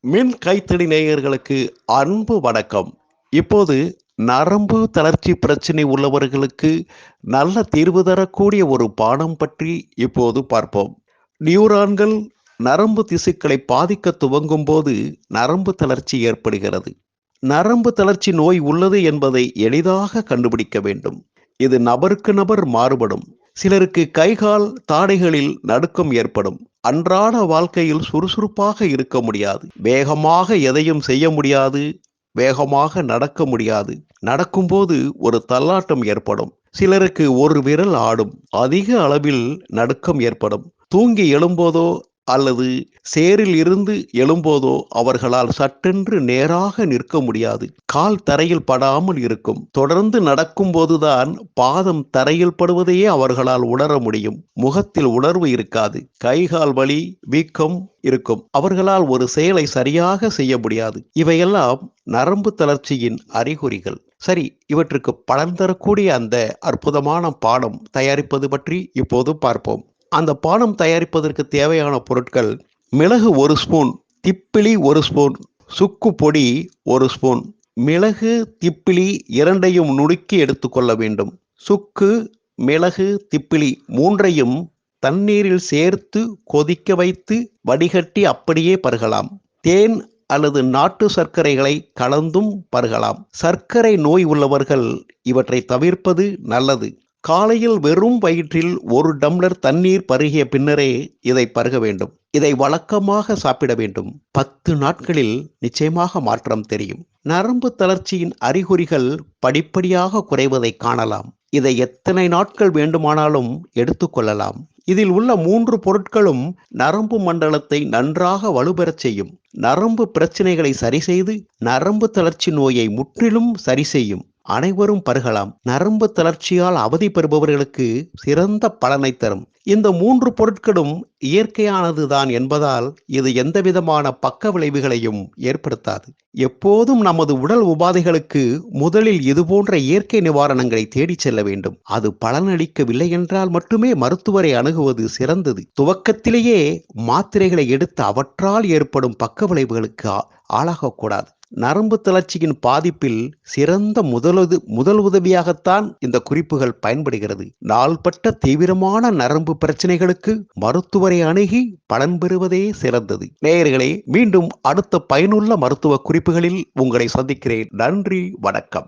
மின் கைத்தடி நேயர்களுக்கு அன்பு வணக்கம். இப்போது நரம்பு தளர்ச்சி பிரச்சனை உள்ளவர்களுக்கு நல்ல தீர்வு தரக்கூடிய ஒரு பாடம் பற்றி இப்போது பார்ப்போம். நியூரான்கள் நரம்பு திசுக்களை பாதிக்க துவங்கும் போது நரம்பு தளர்ச்சி ஏற்படுகிறது. நரம்பு தளர்ச்சி நோய் உள்ளது என்பதை எளிதாக கண்டுபிடிக்க வேண்டும். இது நபருக்கு நபர் மாறுபடும். சிலருக்கு கைகால் தாடைகளில் நடுக்கம் ஏற்படும். அன்றாட வாழ்க்கையில் சுறுசுறுப்பாக இருக்க முடியாது. வேகமாக எதையும் செய்ய முடியாது. வேகமாக நடக்க முடியாது. நடக்கும்போது ஒரு தள்ளாட்டம் ஏற்படும். சிலருக்கு ஒரு விரல் ஆடும். அதிக அளவில் நடுக்கம் ஏற்படும். தூங்கி எழும்போதோ அல்லது சேரில் இருந்து எழும்போதோ அவர்களால் சட்டென்று நேராக நிற்க முடியாது. கால் தரையில் படாமல் இருக்கும். தொடர்ந்து நடக்கும் போதுதான் பாதம் தரையில் படுவதையே அவர்களால் உணர முடியும். முகத்தில் உணர்வு இருக்காது. கைகால் வலி, வீக்கம் இருக்கும். அவர்களால் ஒரு செயலை சரியாக செய்ய முடியாது. இவையெல்லாம் நரம்பு தளர்ச்சியின் அறிகுறிகள். சரி, இவற்றுக்கு பலன் தரக்கூடிய அந்த அற்புதமான பானம் தயாரிப்பது பற்றி இப்போது பார்ப்போம். அந்த பானம் தயாரிப்பதற்கு தேவையான பொருட்கள்: மிளகு 1 ஸ்பூன், திப்பிலி 1 ஸ்பூன், சுக்கு பொடி 1 ஸ்பூன். மிளகு, திப்பிலி இரண்டையும் நுணுக்கி எடுத்துக்கொள்ள வேண்டும். சுக்கு, மிளகு, திப்பிலி மூன்றையும் தண்ணீரில் சேர்த்து கொதிக்க வைத்து வடிகட்டி அப்படியே பருகலாம். தேன் அல்லது நாட்டு சர்க்கரைகளை கலந்தும் பருகலாம். சர்க்கரை நோய் உள்ளவர்கள் இவற்றை தவிர்ப்பது நல்லது. காலையில் வெறும் வயிற்றில் 1 டம்ளர் தண்ணீர் பருகிய பின்னரே இதை பருக வேண்டும். இதை வழக்கமாக சாப்பிட வேண்டும். 10 நாட்களில் நிச்சயமாக மாற்றம் தெரியும். நரம்பு தளர்ச்சியின் அறிகுறிகள் படிப்படியாக குறைவதை காணலாம். இதை எத்தனை நாட்கள் வேண்டுமானாலும் எடுத்துக்கொள்ளலாம். இதில் உள்ள 3 பொருட்களும் நரம்பு மண்டலத்தை நன்றாக வலுப்பெறச் செய்யும். நரம்பு பிரச்சனைகளை சரி செய்து நரம்பு தளர்ச்சி நோயை முற்றிலும் சரி செய்யும். அனைவரும் பருகலாம். நரம்பு தளர்ச்சியால் அவதி பெறுபவர்களுக்கு சிறந்த பலனை தரும். இந்த 3 பொருட்களும் இயற்கையானதுதான் என்பதால் இது எந்தவிதமான பக்க விளைவுகளையும் ஏற்படுத்தாது. எப்போதும் நமது உடல் உபாதைகளுக்கு முதலில் இதுபோன்ற இயற்கை நிவாரணங்களை தேடிச் செல்ல வேண்டும். அது பலனளிக்கவில்லை என்றால் மட்டுமே மருத்துவரை அணுகுவது சிறந்தது. துவக்கத்திலேயே மாத்திரைகளை எடுத்து அவற்றால் ஏற்படும் பக்க விளைவுகளுக்கு ஆளாகக்கூடாது. நரம்பு தளர்ச்சியின் பாதிப்பில் சிறந்த முதல் உதவியாகத்தான் இந்த குறிப்புகள் பயன்படுகிறது. நாள்பட்ட தீவிரமான நரம்பு பிரச்சனைகளுக்கு மருத்துவரை அணுகி பலன் பெறுவதே சிறந்தது. நேயர்களே, மீண்டும் அடுத்த பயனுள்ள மருத்துவ குறிப்புகளில் உங்களை சந்திக்கிறேன். நன்றி, வணக்கம்.